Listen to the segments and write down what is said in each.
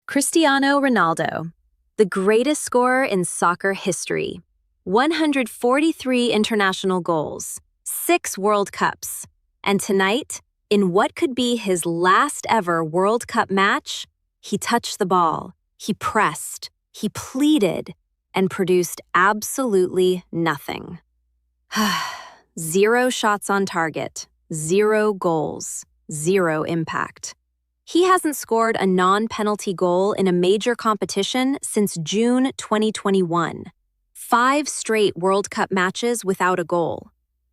Cristiano Ronaldo, the greatest scorer in soccer history. 143 international goals, 6 World Cups. And tonight, in what could be his last ever World Cup match, he touched the ball, he pressed, he pleaded, and produced absolutely nothing. 0 shots on target, 0 goals, 0 impact. He hasn't scored a non-penalty goal in a major competition since June 2021. 5 straight World Cup matches without a goal.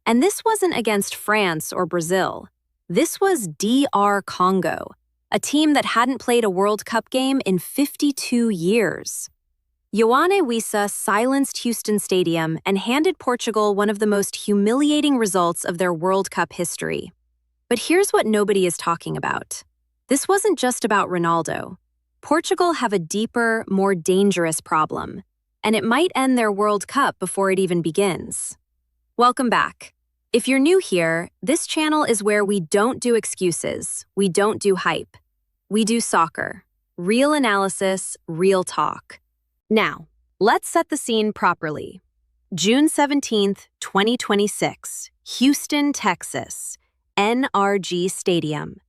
And this wasn't against France or Brazil. This was DR Congo, a team that hadn't played a World Cup game in 52 years. Yoane Wissa silenced Houston Stadium and handed Portugal one of the most humiliating results of their World Cup history. But here's what nobody is talking about. This wasn't just about Ronaldo. Portugal have a deeper, more dangerous problem, and it might end their World Cup before it even begins. Welcome back. If you're new here, this channel is where we don't do excuses, we don't do hype. We do soccer. Real analysis, real talk. Now, let's set the scene properly. June 17th, 2026, Houston, Texas, NRG Stadium.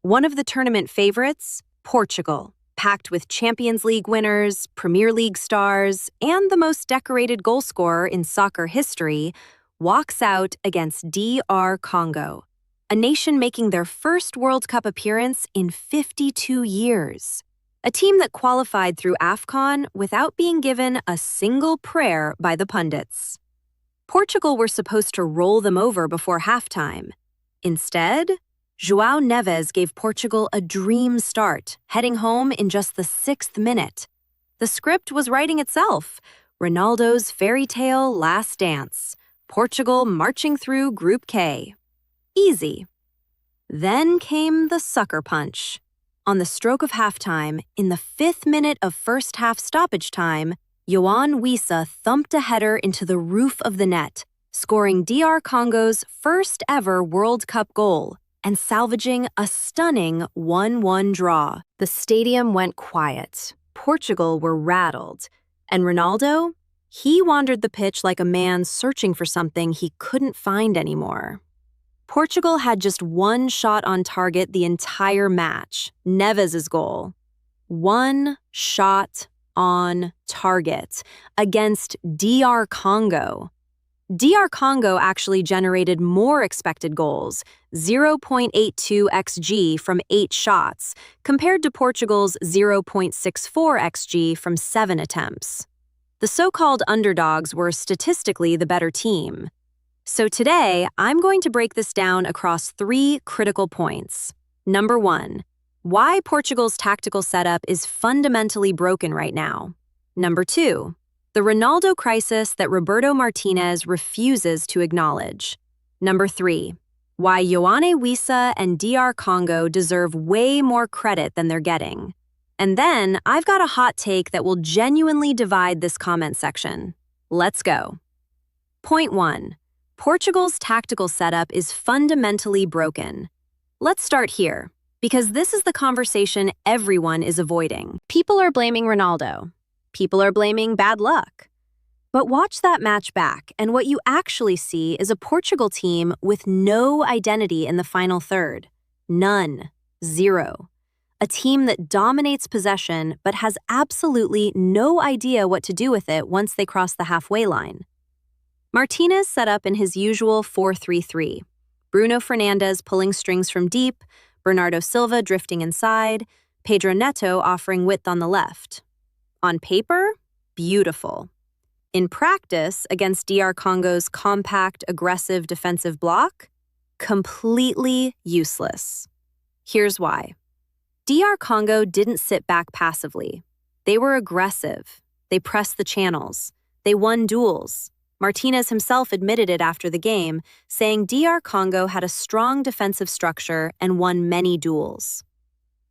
One of the tournament favorites, Portugal, packed with Champions League winners, Premier League stars, and the most decorated goal scorer in soccer history, walks out against DR Congo, a nation making their first World Cup appearance in 52 years. A team that qualified through AFCON without being given a single prayer by the pundits. Portugal were supposed to roll them over before halftime. Instead, João Neves gave Portugal a dream start, heading home in just the 6th minute. The script was writing itself. Ronaldo's fairy tale last dance. Portugal marching through Group K. Easy. Then came the sucker punch. On the stroke of halftime, in the 5th minute of first half stoppage time, Yoane Wissa thumped a header into the roof of the net, scoring DR Congo's first ever World Cup goal and salvaging a stunning 1-1 draw. The stadium went quiet. Portugal were rattled. And Ronaldo? He wandered the pitch like a man searching for something he couldn't find anymore. Portugal had just 1 shot on target the entire match, Neves' goal. 1 shot on target against DR Congo. DR Congo actually generated more expected goals, 0.82 xG from 8 shots, compared to Portugal's 0.64 xG from 7 attempts. The so-called underdogs were statistically the better team. So today, I'm going to break this down across 3 critical points. Number 1, why Portugal's tactical setup is fundamentally broken right now. Number 2, the Ronaldo crisis that Roberto Martínez refuses to acknowledge. Number 3, why Yoane Wissa and DR Congo deserve way more credit than they're getting. And then, I've got a hot take that will genuinely divide this comment section. Let's go. Point 1. Portugal's tactical setup is fundamentally broken. Let's start here, because this is the conversation everyone is avoiding. People are blaming Ronaldo. People are blaming bad luck. But watch that match back, and what you actually see is a Portugal team with no identity in the final third. None. 0. A team that dominates possession but has absolutely no idea what to do with it once they cross the halfway line. Martinez set up in his usual 4-3-3. Bruno Fernandes pulling strings from deep, Bernardo Silva drifting inside, Pedro Neto offering width on the left. On paper, beautiful. In practice, against DR Congo's compact, aggressive defensive block, completely useless. Here's why. DR Congo didn't sit back passively. They were aggressive. They pressed the channels. They won duels. Martinez himself admitted it after the game, saying DR Congo had a strong defensive structure and won many duels.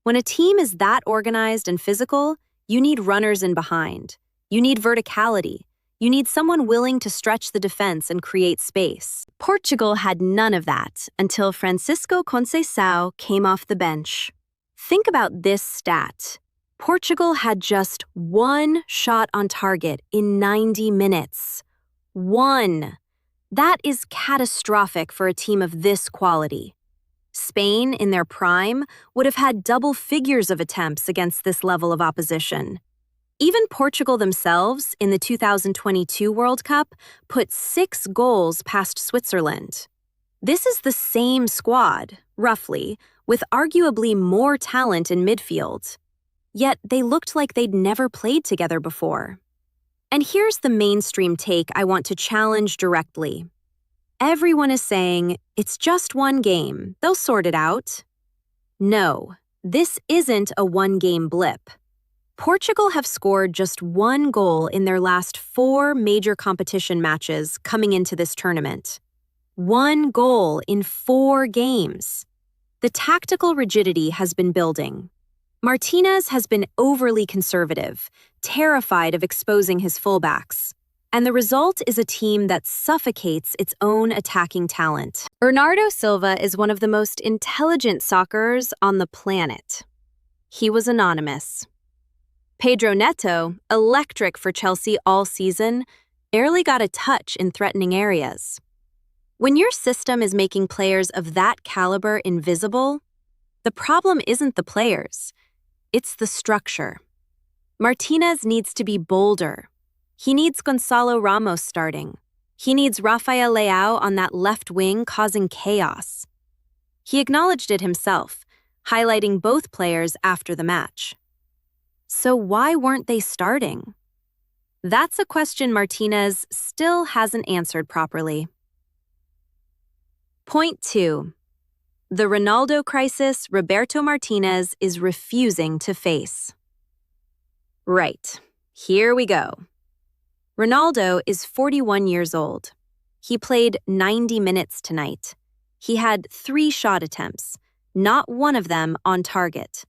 When a team is that organized and physical, you need runners in behind. You need verticality. You need someone willing to stretch the defense and create space. Portugal had none of that until Francisco Conceição came off the bench. Think about this stat. Portugal had just one shot on target in 90 minutes. One. That is catastrophic for a team of this quality. Spain, in their prime, would have had double figures of attempts against this level of opposition. Even Portugal themselves, in the 2022 World Cup, put 6 goals past Switzerland. This is the same squad, roughly, with arguably more talent in midfield. Yet they looked like they'd never played together before. And here's the mainstream take I want to challenge directly. Everyone is saying, it's just one game, they'll sort it out. No, this isn't a one-game blip. Portugal have scored just 1 goal in their last 4 major competition matches coming into this tournament. 1 goal in 4 games. The tactical rigidity has been building. Martinez has been overly conservative, terrified of exposing his fullbacks. And the result is a team that suffocates its own attacking talent. Bernardo Silva is one of the most intelligent soccerers on the planet. He was anonymous. Pedro Neto, electric for Chelsea all season, barely got a touch in threatening areas. When your system is making players of that caliber invisible, the problem isn't the players, it's the structure. Martinez needs to be bolder. He needs Gonçalo Ramos starting. He needs Rafael Leao on that left wing causing chaos. He acknowledged it himself, highlighting both players after the match. So why weren't they starting? That's a question Martinez still hasn't answered properly. Point 2. The Ronaldo crisis Roberto Martínez is refusing to face. Right, here we go. Ronaldo is 41 years old. He played 90 minutes tonight. He had 3 shot attempts, not one of them on target.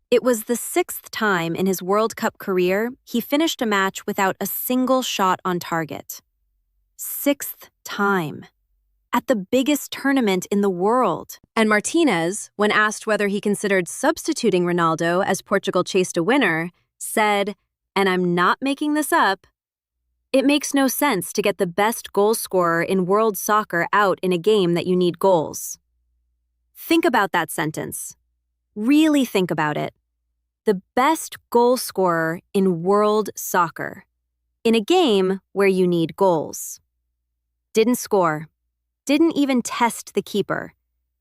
It was the 6th time in his World Cup career he finished a match without a single shot on target. 6th time. At the biggest tournament in the world. And Martinez, when asked whether he considered substituting Ronaldo as Portugal chased a winner, said, and I'm not making this up, "It makes no sense to get the best goal scorer in world soccer out in a game that you need goals." Think about that sentence. Really think about it. The best goal scorer in world soccer. In a game where you need goals. Didn't score. Didn't even test the keeper.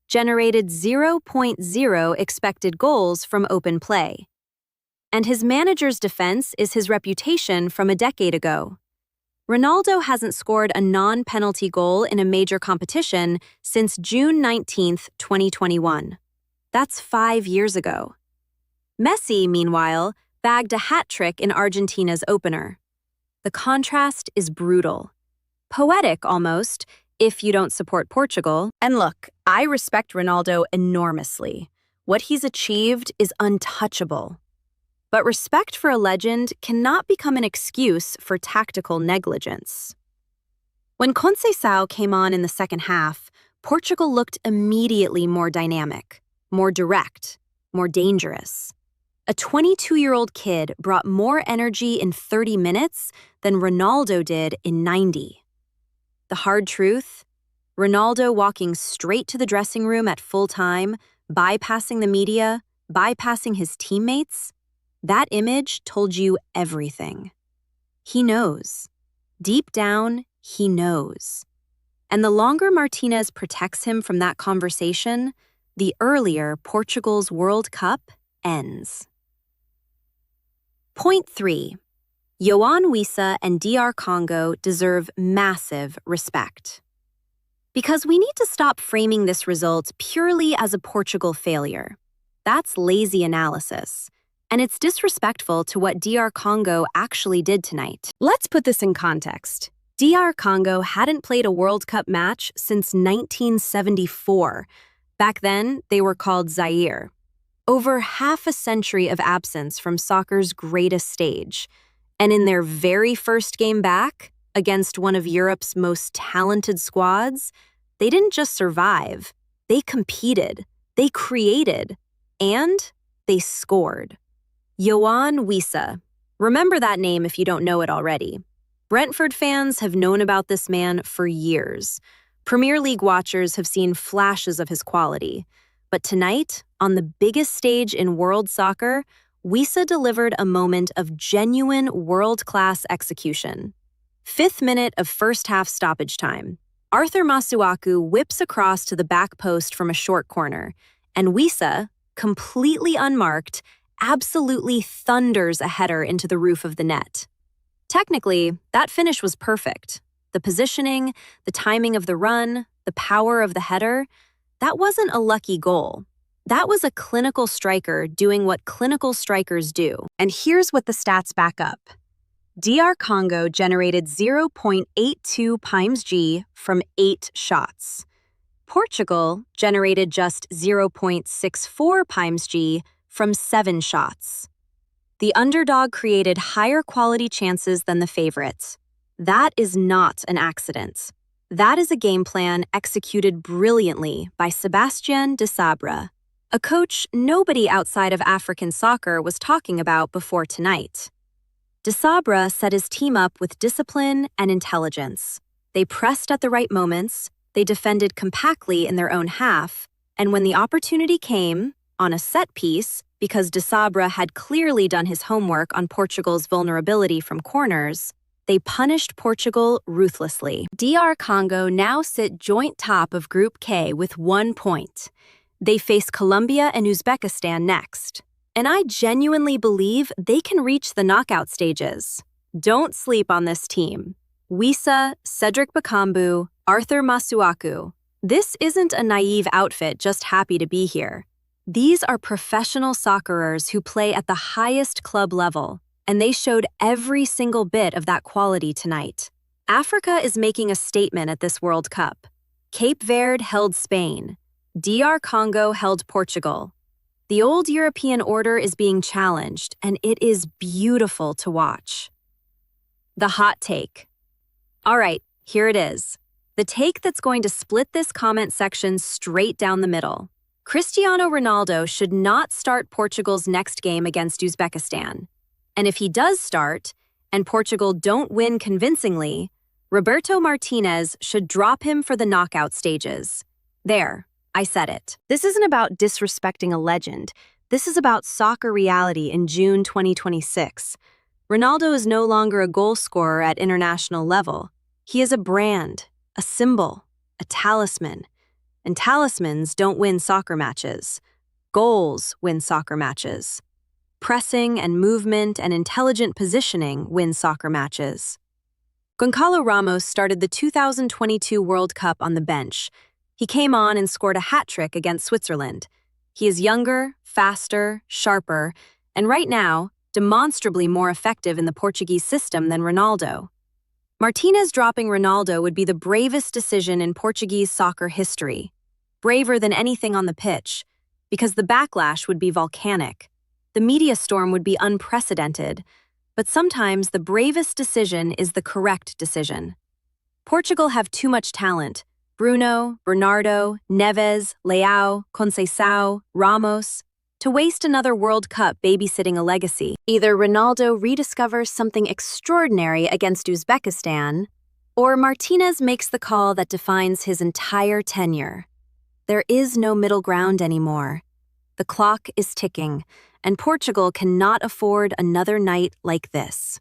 Generated 0.0 expected goals from open play. And his manager's defense is his reputation from a decade ago. Ronaldo hasn't scored a non-penalty goal in a major competition since June 19, 2021. That's 5 years ago. Messi, meanwhile, bagged a hat-trick in Argentina's opener. The contrast is brutal. Poetic, almost, if you don't support Portugal. And look, I respect Ronaldo enormously. What he's achieved is untouchable. But respect for a legend cannot become an excuse for tactical negligence. When Conceição came on in the second half, Portugal looked immediately more dynamic, more direct, more dangerous. A 22-year-old kid brought more energy in 30 minutes than Ronaldo did in 90. The hard truth? Ronaldo walking straight to the dressing room at full time, bypassing the media, bypassing his teammates? That image told you everything. He knows. Deep down, he knows. And the longer Martinez protects him from that conversation, the earlier Portugal's World Cup ends. Point 3. Yoane Wissa and DR Congo deserve massive respect. Because we need to stop framing this result purely as a Portugal failure. That's lazy analysis. And it's disrespectful to what DR Congo actually did tonight. Let's put this in context. DR Congo hadn't played a World Cup match since 1974. Back then, they were called Zaire. Over half a century of absence from soccer's greatest stage. And in their very first game back, against one of Europe's most talented squads, they didn't just survive. They competed, they created, and they scored. Yoane Wissa. Remember that name if you don't know it already. Brentford fans have known about this man for years. Premier League watchers have seen flashes of his quality. But tonight, on the biggest stage in world soccer, Wissa delivered a moment of genuine world-class execution. 5th minute of first-half stoppage time. Arthur Masuaku whips across to the back post from a short corner, and Wissa, completely unmarked, absolutely thunders a header into the roof of the net. Technically, that finish was perfect. The positioning, the timing of the run, the power of the header, that wasn't a lucky goal. That was a clinical striker doing what clinical strikers do. And here's what the stats back up. DR Congo generated 0.82 times G from 8 shots. Portugal generated just 0.64 times G from 7 shots. The underdog created higher quality chances than the favorites. That is not an accident. That is a game plan executed brilliantly by Sébastien Desabre, a coach nobody outside of African soccer was talking about before tonight. Desabre set his team up with discipline and intelligence. They pressed at the right moments, they defended compactly in their own half, and when the opportunity came, on a set piece, because Desabre had clearly done his homework on Portugal's vulnerability from corners, they punished Portugal ruthlessly. DR Congo now sit joint top of Group K with 1 point. They face Colombia and Uzbekistan next. And I genuinely believe they can reach the knockout stages. Don't sleep on this team. Wissa, Cedric Bakambu, Arthur Masuaku. This isn't a naive outfit just happy to be here. These are professional soccerers who play at the highest club level, and they showed every single bit of that quality tonight. Africa is making a statement at this World Cup. Cape Verde held Spain. DR Congo held Portugal. The old European order is being challenged, and it is beautiful to watch. The hot take. All right, here it is. The take that's going to split this comment section straight down the middle. Cristiano Ronaldo should not start Portugal's next game against Uzbekistan. And if he does start, and Portugal don't win convincingly, Roberto Martínez should drop him for the knockout stages. There, I said it. This isn't about disrespecting a legend. This is about soccer reality in June 2026. Ronaldo is no longer a goal scorer at international level. He is a brand, a symbol, a talisman. And talismans don't win soccer matches. Goals win soccer matches. Pressing and movement and intelligent positioning win soccer matches. Goncalo Ramos started the 2022 World Cup on the bench. He came on and scored a hat-trick against Switzerland. He is younger, faster, sharper, and right now, demonstrably more effective in the Portuguese system than Ronaldo. Martinez dropping Ronaldo would be the bravest decision in Portuguese soccer history. Braver than anything on the pitch, because the backlash would be volcanic. The media storm would be unprecedented, but sometimes the bravest decision is the correct decision. Portugal have too much talent. Bruno, Bernardo, Neves, Leao, Conceição, Ramos, to waste another World Cup babysitting a legacy. Either Ronaldo rediscovers something extraordinary against Uzbekistan, or Martinez makes the call that defines his entire tenure. There is no middle ground anymore. The clock is ticking, and Portugal cannot afford another night like this.